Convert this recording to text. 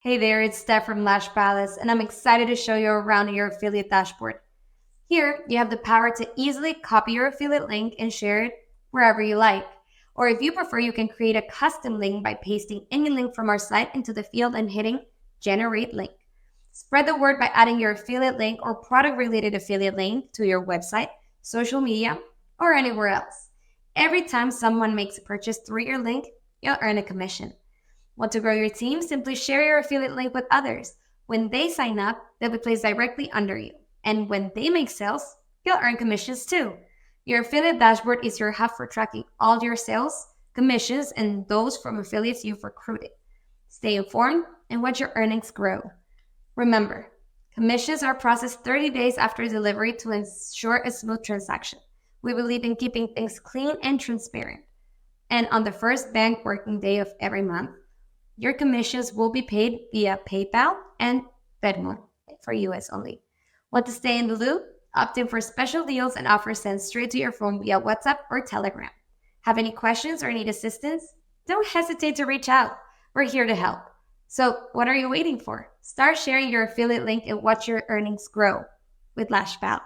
Hey there, it's Steph from LashPalace, and I'm excited to show you around your affiliate dashboard. Here, you have the power to easily copy your affiliate link and share it wherever you like. Or if you prefer, you can create a custom link by pasting any link from our site into the field and hitting Generate Link. Spread the word by adding your affiliate link or product-related affiliate link to your website, social media, or anywhere else. Every time someone makes a purchase through your link, you'll earn a commission. Want to grow your team? Simply share your affiliate link with others. When they sign up, they'll be placed directly under you. And when they make sales, you'll earn commissions too. Your affiliate dashboard is your hub for tracking all your sales, commissions, and those from affiliates you've recruited. Stay informed and watch your earnings grow. Remember, commissions are processed 30 days after delivery to ensure a smooth transaction. We believe in keeping things clean and transparent. And on the first bank working day of every month, your commissions will be paid via PayPal and Venmo for US only. Want to stay in the loop? Opt in for special deals and offers sent straight to your phone via WhatsApp or Telegram. Have any questions or need assistance? Don't hesitate to reach out. We're here to help. So what are you waiting for? Start sharing your affiliate link and watch your earnings grow with LashPalace.